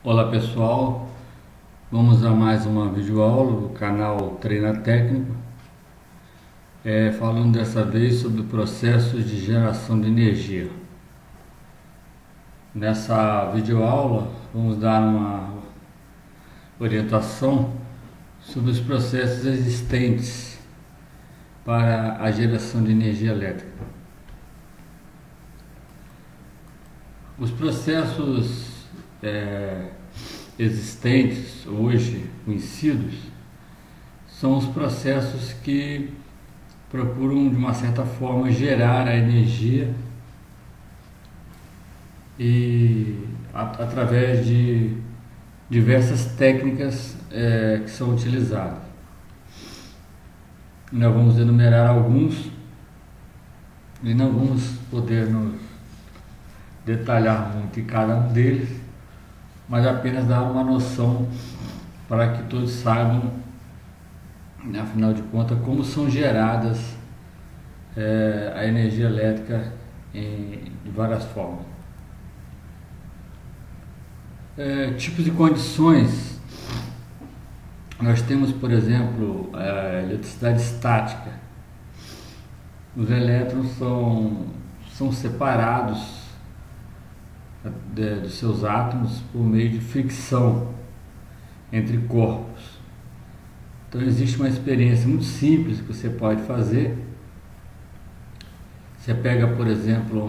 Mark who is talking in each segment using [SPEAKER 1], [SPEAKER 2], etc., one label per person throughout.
[SPEAKER 1] Olá pessoal, vamos a mais uma videoaula do canal Treina Técnico, falando dessa vez sobre processos de geração de energia. Nessa videoaula vamos dar uma orientação sobre os processos existentes para a geração de energia elétrica. Os processos existentes hoje conhecidos são os processos que procuram de uma certa forma gerar a energia e através de diversas técnicas que são utilizadas. Nós vamos enumerar alguns e não vamos poder nos detalhar muito em cada um deles, mas apenas dar uma noção para que todos saibam, afinal de contas, como são geradas a energia elétrica de várias formas. Tipos de condições: nós temos, por exemplo, a eletricidade estática. Os elétrons são separados dos seus átomos por meio de fricção entre corpos. Então existe uma experiência muito simples que você pode fazer. Você pega, por exemplo,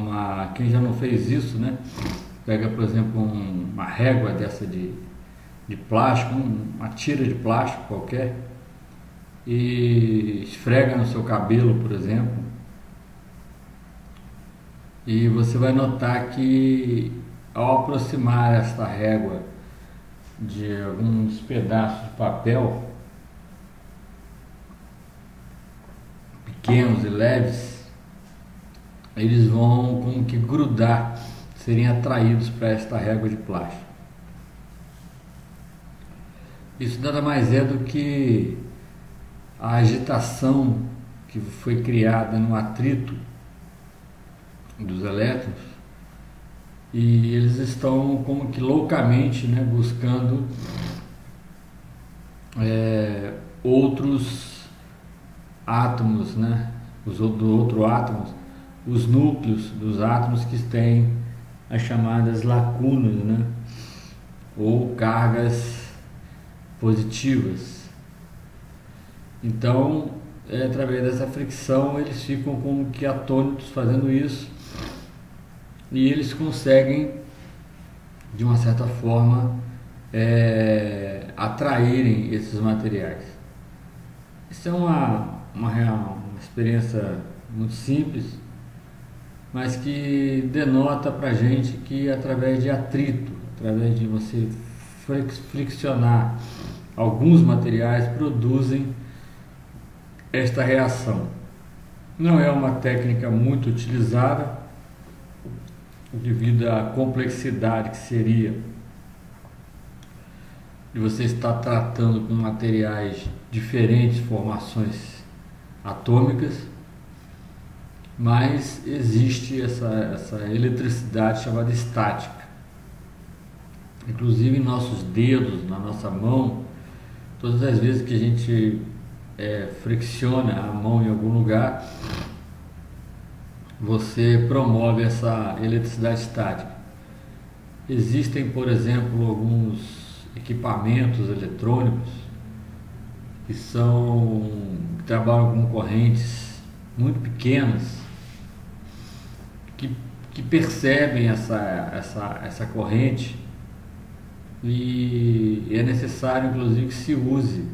[SPEAKER 1] quem já não fez isso, né? Pega, por exemplo, uma régua dessa de plástico, uma tira de plástico qualquer, e esfrega no seu cabelo, por exemplo, e você vai notar que ao aproximar esta régua de alguns pedaços de papel pequenos e leves, eles vão como que grudar, serem atraídos para esta régua de plástico. Isso nada mais é do que a agitação que foi criada no atrito dos elétrons, e eles estão como que loucamente, né, buscando outros átomos, né, os núcleos dos átomos que têm as chamadas lacunas, né, ou cargas positivas. Então, através dessa fricção, eles ficam como que atônitos fazendo isso, e eles conseguem, de uma certa forma, atraírem esses materiais. Isso é uma experiência muito simples, mas que denota para a gente que através de atrito, através de você friccionar alguns materiais, produzem esta reação. Não é uma técnica muito utilizada devido à complexidade que seria de você estar tratando com materiais diferentes, formações atômicas, mas existe essa eletricidade chamada estática. Inclusive em nossos dedos, na nossa mão, todas as vezes que a gente fricciona a mão em algum lugar, você promove essa eletricidade estática. Existem, por exemplo, alguns equipamentos eletrônicos que trabalham com correntes muito pequenas, que percebem essa corrente, e é necessário, inclusive, que se use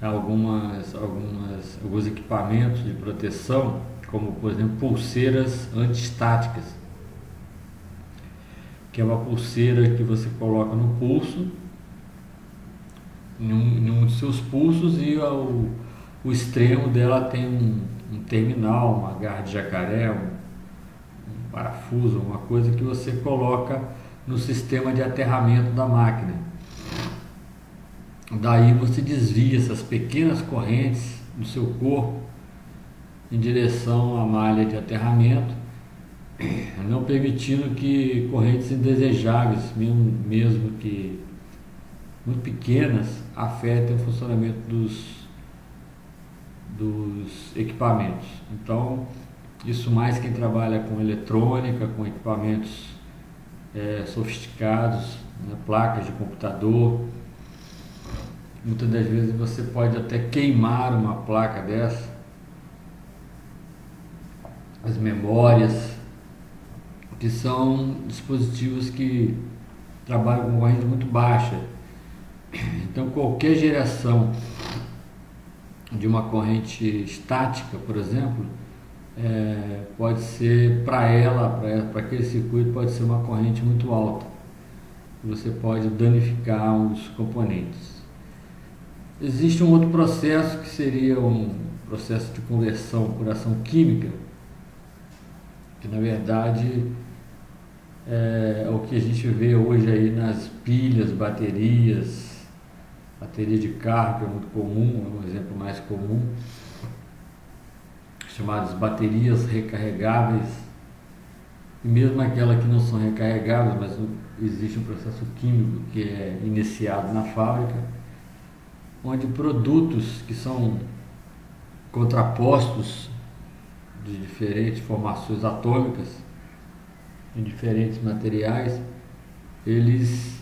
[SPEAKER 1] alguns equipamentos de proteção, como, por exemplo, pulseiras antiestáticas, que é uma pulseira que você coloca no pulso, em um de seus pulsos, e o extremo dela tem um terminal, uma garra de jacaré, um parafuso, uma coisa que você coloca no sistema de aterramento da máquina. Daí você desvia essas pequenas correntes do seu corpo em direção à malha de aterramento, não permitindo que correntes indesejáveis, mesmo que muito pequenas, afetem o funcionamento dos equipamentos. Então, isso mais quem trabalha com eletrônica, com equipamentos sofisticados, né, placas de computador. Muitas das vezes você pode até queimar uma placa dessa, as memórias, que são dispositivos que trabalham com corrente muito baixa. Então qualquer geração de uma corrente estática, por exemplo, pode ser para aquele circuito, pode ser uma corrente muito alta. Você pode danificar os componentes. Existe um outro processo que seria um processo de conversão por ação química, que na verdade é o que a gente vê hoje aí nas pilhas, bateria de carro, que é muito comum, é um exemplo mais comum, chamadas baterias recarregáveis, e mesmo aquela que não são recarregáveis, mas existe um processo químico que é iniciado na fábrica, onde produtos que são contrapostos de diferentes formações atômicas em diferentes materiais, eles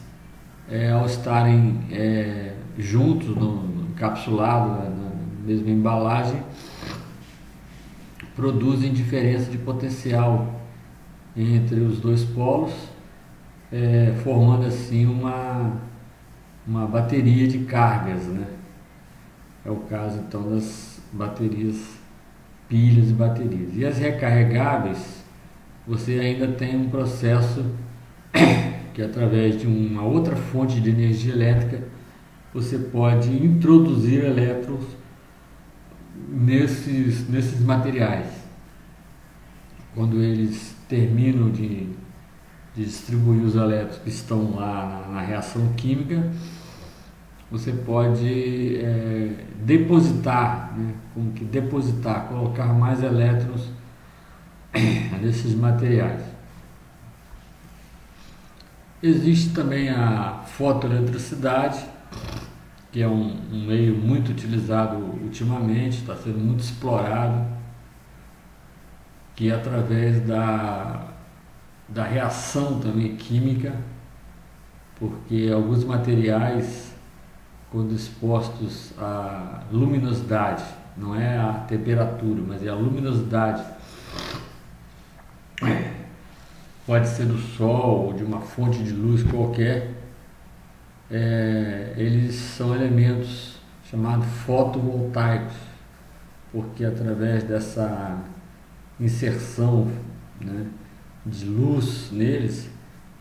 [SPEAKER 1] ao estarem juntos, encapsulados na mesma embalagem, produzem diferença de potencial entre os dois polos, formando assim uma bateria de cargas, né? É o caso então das baterias, pilhas e baterias. E as recarregáveis, você ainda tem um processo que através de uma outra fonte de energia elétrica você pode introduzir elétrons nesses materiais. Quando eles terminam de distribuir os elétrons que estão lá na reação química, você pode depositar, né, como que depositar, colocar mais elétrons nesses materiais. Existe também a fotoeletricidade, que é um meio muito utilizado ultimamente, está sendo muito explorado, que é através da reação também química, porque alguns materiais, quando expostos à luminosidade, não é a temperatura, mas é a luminosidade, pode ser do sol ou de uma fonte de luz qualquer, eles são elementos chamados fotovoltaicos, porque através dessa inserção, né, de luz neles,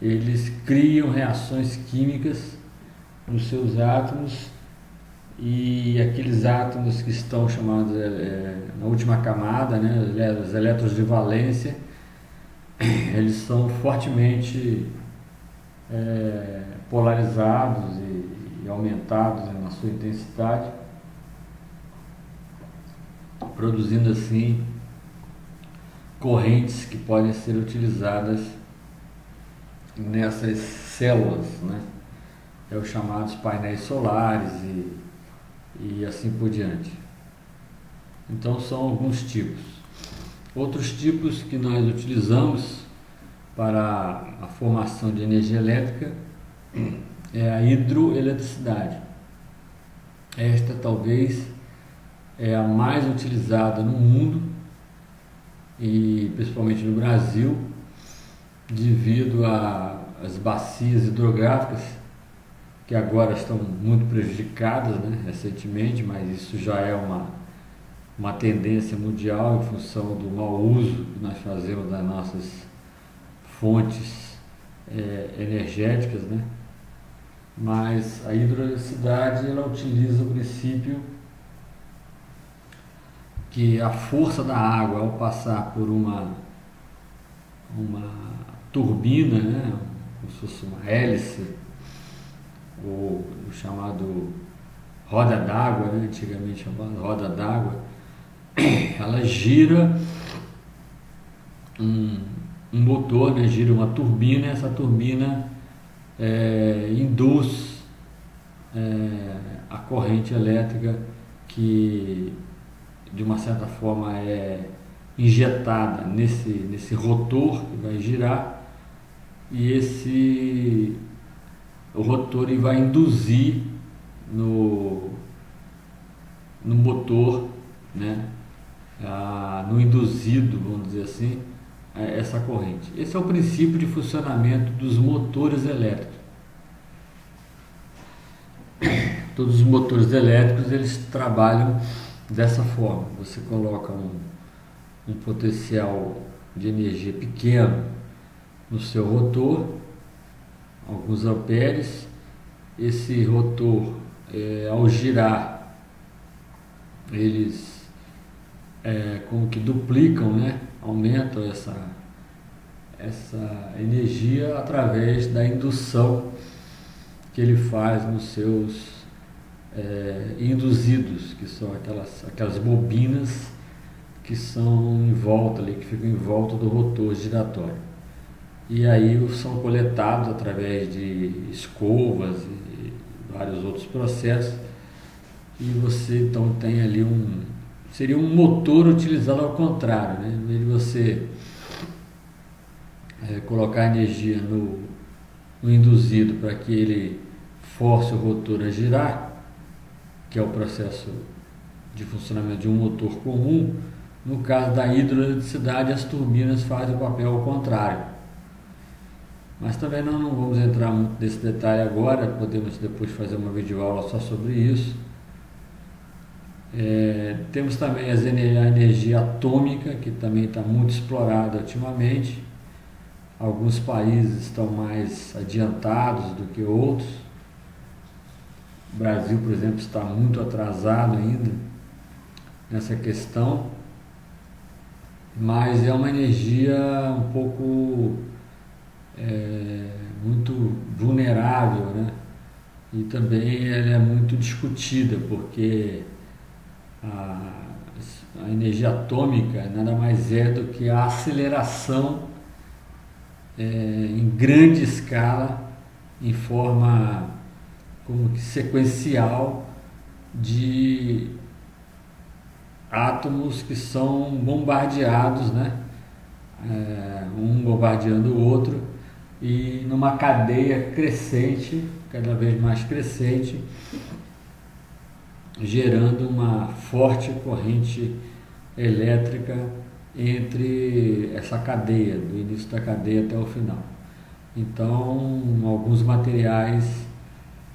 [SPEAKER 1] eles criam reações químicas nos seus átomos, e aqueles átomos que estão chamados na última camada, né, os elétrons de valência, eles são fortemente polarizados e aumentados, né, na sua intensidade, produzindo assim correntes que podem ser utilizadas nessas células, né? É os chamados painéis solares e assim por diante. Então são alguns tipos. Outros tipos que nós utilizamos para a formação de energia elétrica é a hidroeletricidade. Esta talvez é a mais utilizada no mundo e principalmente no Brasil, devido às bacias hidrográficas que agora estão muito prejudicadas, né, recentemente, mas isso já é uma tendência mundial em função do mau uso que nós fazemos das nossas fontes energéticas, né? Mas a hidroeletricidade, ela utiliza o princípio que a força da água, ao passar por uma turbina, né, como se fosse uma hélice, ou o chamado roda d'água, né, antigamente chamado roda d'água, ela gira um um motor, né, gira uma turbina, e essa turbina induz a corrente elétrica que de uma certa forma é injetada nesse rotor que vai girar, e o rotor ele vai induzir no motor, né, no induzido, vamos dizer assim, essa corrente. Esse é o princípio de funcionamento dos motores elétricos. Todos os motores elétricos eles trabalham dessa forma. Você coloca um potencial de energia pequeno no seu rotor, alguns amperes. Esse rotor, ao girar, eles como que duplicam, né? Aumentam essa energia através da indução que ele faz nos seus induzidos, que são aquelas bobinas que são em volta ali, que ficam em volta do rotor giratório. E aí são coletados através de escovas e vários outros processos, e você então tem ali seria um motor utilizado ao contrário, né? Em vez de você colocar energia no induzido para que ele force o rotor a girar, que é o processo de funcionamento de um motor comum, no caso da hidroeletricidade as turbinas fazem o papel ao contrário. Mas também não vamos entrar muito nesse detalhe agora, podemos depois fazer uma videoaula só sobre isso. Temos também a energia atômica, que também está muito explorada ultimamente. Alguns países estão mais adiantados do que outros. O Brasil, por exemplo, está muito atrasado ainda nessa questão, mas é uma energia um pouco muito vulnerável, né? E também ela é muito discutida, porque a energia atômica nada mais é do que a aceleração em grande escala, em forma como que sequencial, de átomos que são bombardeados, né? Um bombardeando o outro, e numa cadeia crescente, cada vez mais crescente, gerando uma forte corrente elétrica entre essa cadeia, do início da cadeia até o final. Então, alguns materiais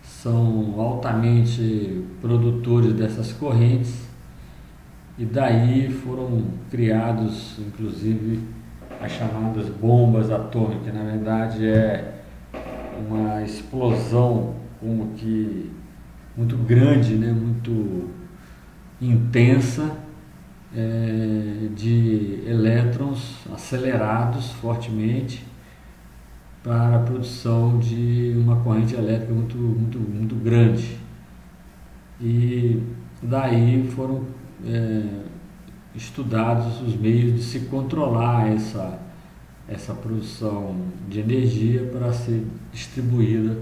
[SPEAKER 1] são altamente produtores dessas correntes, e daí foram criados, inclusive, as chamadas bombas atômicas. Na verdade, é uma explosão como que muito grande, né? Muito intensa, de elétrons acelerados fortemente para a produção de uma corrente elétrica muito grande. E daí foram estudados os meios de se controlar essa produção de energia para ser distribuída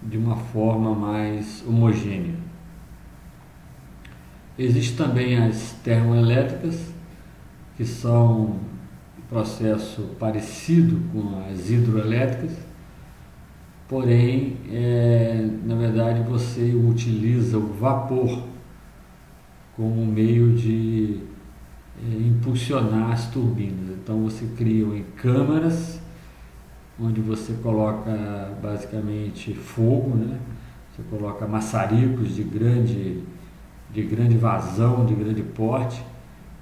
[SPEAKER 1] de uma forma mais homogênea. Existem também as termoelétricas, que são um processo parecido com as hidroelétricas, porém, na verdade, você utiliza o vapor como meio de impulsionar as turbinas. Então você cria em câmaras, onde você coloca basicamente fogo, né? Você coloca maçaricos de grande vazão, de grande porte.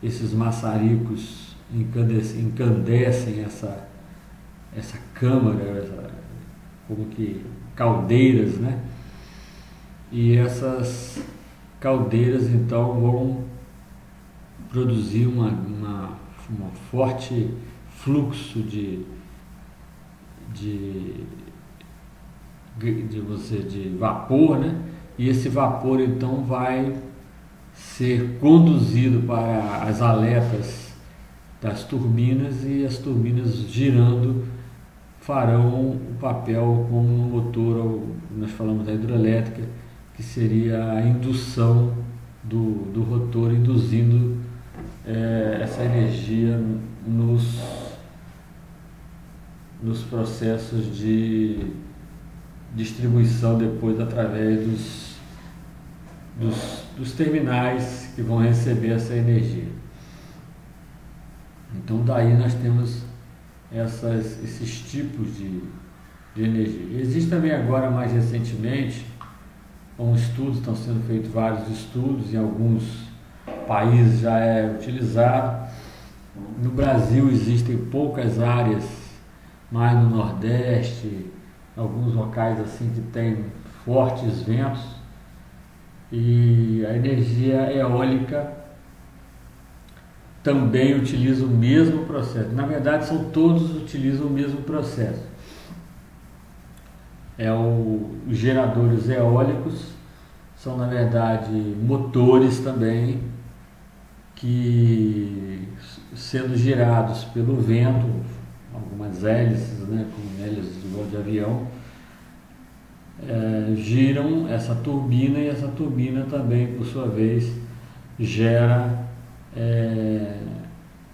[SPEAKER 1] Esses maçaricos encandecem essa câmara, como que caldeiras, né? E essas caldeiras então vão produzir uma forte fluxo de vapor, né? E esse vapor então vai ser conduzido para as aletas das turbinas, e as turbinas girando farão o papel como um motor, nós falamos da hidrelétrica, que seria a indução do rotor, induzindo essa energia nos processos de distribuição depois através dos terminais que vão receber essa energia. Então daí nós temos esses tipos de energia. Existe também agora, mais recentemente, estão sendo feitos vários estudos, em alguns países já é utilizado. No Brasil existem poucas áreas, mais no Nordeste, alguns locais assim que tem fortes ventos, e a energia eólica também utiliza o mesmo processo. Na verdade, todos utilizam o mesmo processo. Os geradores eólicos são, na verdade, motores também que, sendo girados pelo vento, algumas hélices, como hélices de avião, giram essa turbina, e essa turbina também, por sua vez, gera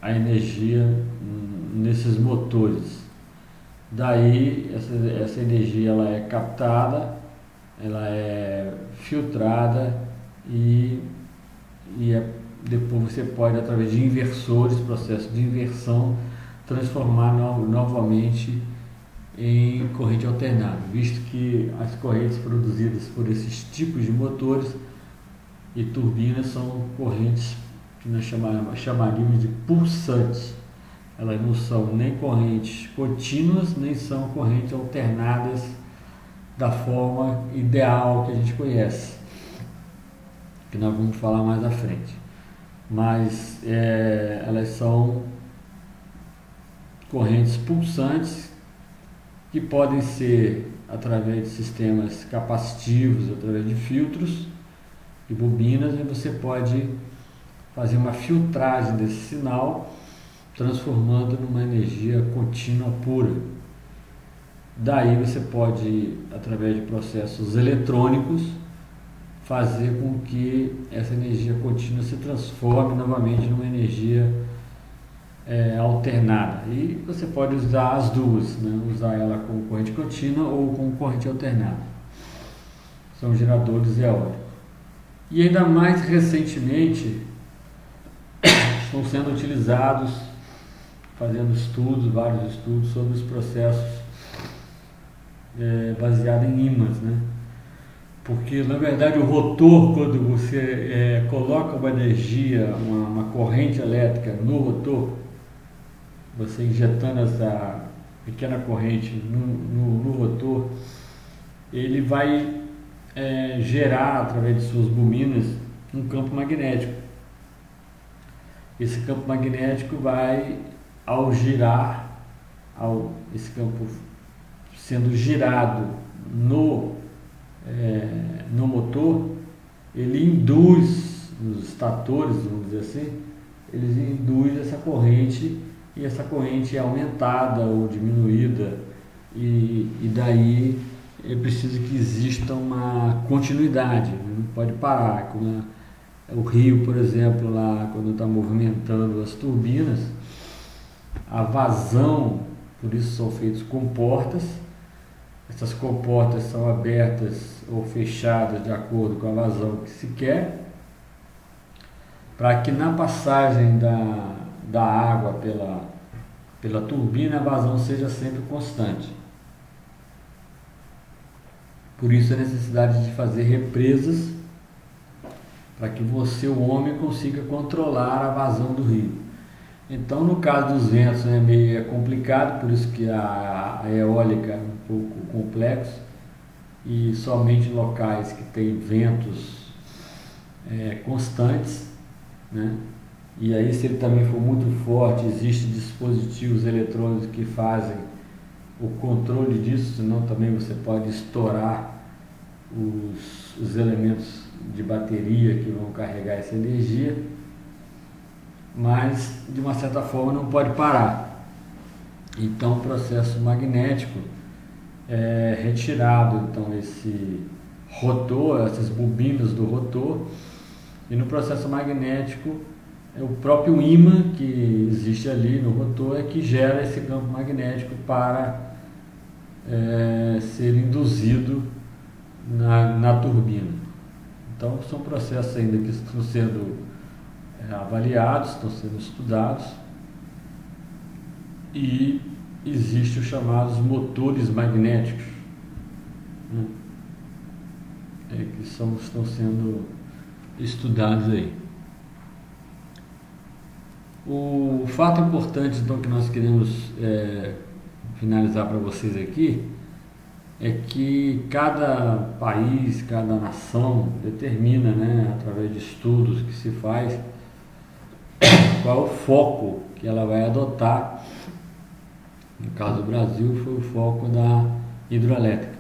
[SPEAKER 1] a energia nesses motores. Daí essa energia ela é captada, ela é filtrada e depois você pode, através de inversores, processo de inversão, transformar novamente em corrente alternada, visto que as correntes produzidas por esses tipos de motores e turbinas são correntes que nós chamaríamos de pulsantes. Elas não são nem correntes contínuas, nem são correntes alternadas da forma ideal que a gente conhece, que nós vamos falar mais à frente. Mas elas são correntes pulsantes que podem ser através de sistemas capacitivos, através de filtros e bobinas, e você pode fazer uma filtragem desse sinal, transformando numa energia contínua pura. Daí você pode, através de processos eletrônicos, fazer com que essa energia contínua se transforme novamente numa energia alternada. E você pode usar as duas, usar ela com corrente contínua ou com corrente alternada. São geradores eólicos. E ainda mais recentemente estão sendo utilizados, fazendo vários estudos sobre os processos baseados em ímãs, Porque na verdade o rotor, quando você coloca uma energia, uma corrente elétrica no rotor, você injetando essa pequena corrente no rotor, ele vai gerar, através de suas bobinas, um campo magnético. Esse campo magnético vai, ao girar, esse campo sendo girado no motor, ele induz, nos estatores, vamos dizer assim, ele induz essa corrente, e essa corrente é aumentada ou diminuída, e daí é preciso que exista uma continuidade, não pode parar. Como o rio, por exemplo, lá quando está movimentando as turbinas, a vazão, por isso são feitas comportas. Essas comportas são abertas ou fechadas de acordo com a vazão que se quer, para que na passagem da água pela turbina a vazão seja sempre constante. Por isso a necessidade de fazer represas, para que você, o homem, consiga controlar a vazão do rio. Então, no caso dos ventos, é complicado, por isso que a eólica é um pouco complexo, e somente locais que têm ventos constantes, E aí, se ele também for muito forte, existem dispositivos eletrônicos que fazem o controle disso, senão também você pode estourar os elementos de bateria que vão carregar essa energia. mas de uma certa forma não pode parar. Então o processo magnético é retirado, então, esse rotor, essas bobinas do rotor, e no processo magnético é o próprio ímã que existe ali no rotor é que gera esse campo magnético para ser induzido na turbina. Então são processos ainda que estão sendo avaliados, estão sendo estudados, e existem os chamados motores magnéticos, né? Que estão sendo estudados aí. O fato importante então que nós queremos finalizar para vocês aqui é que cada país, cada nação determina, né, através de estudos que se faz, qual é o foco que ela vai adotar. No caso do Brasil foi o foco da hidroelétrica,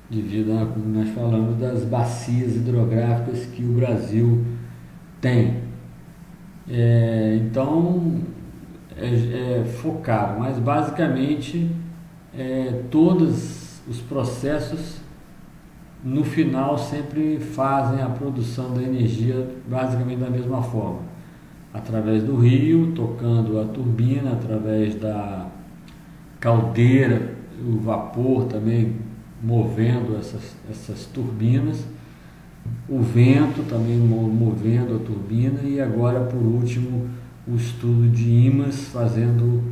[SPEAKER 1] devido a, como nós falamos, das bacias hidrográficas que o Brasil tem. Então é focado, mas basicamente todos os processos no final sempre fazem a produção da energia basicamente da mesma forma, através do rio, tocando a turbina, através da caldeira, o vapor também movendo essas turbinas, o vento também movendo a turbina, e agora por último o estudo de ímãs fazendo,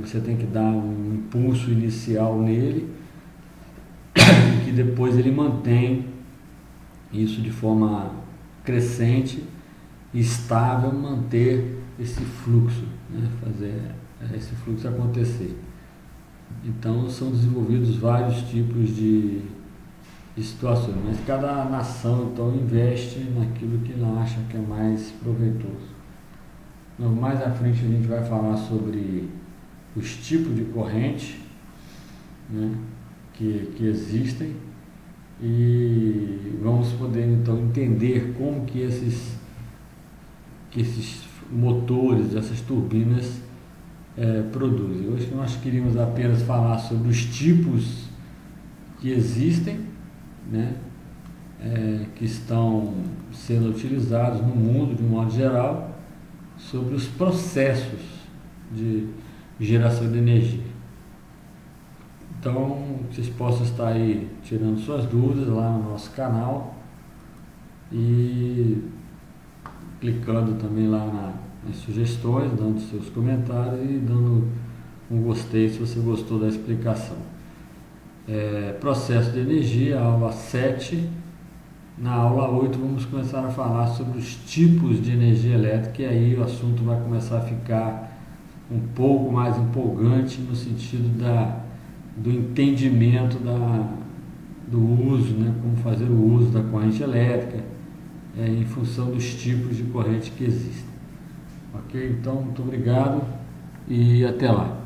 [SPEAKER 1] você tem que dar um impulso inicial nele, que depois ele mantém isso de forma crescente e estável, manter esse fluxo, né? Fazer esse fluxo acontecer. Então são desenvolvidos vários tipos de situações, mas cada nação então investe naquilo que ela acha que é mais proveitoso. Mais à frente a gente vai falar sobre os tipos de corrente, né, que existem, e vamos poder então entender como que esses motores, essas turbinas produzem. Hoje nós queríamos apenas falar sobre os tipos que existem, né, que estão sendo utilizados no mundo de um modo geral, sobre os processos de geração de energia. Então vocês possam estar aí tirando suas dúvidas lá no nosso canal e clicando também lá nas sugestões, dando seus comentários e dando um gostei se você gostou da explicação. Processo de energia, aula 7. Na aula 8 vamos começar a falar sobre os tipos de energia elétrica, e aí o assunto vai começar a ficar um pouco mais empolgante no sentido do entendimento do uso, né, como fazer o uso da corrente elétrica em função dos tipos de corrente que existem. Ok? Então, muito obrigado e até lá.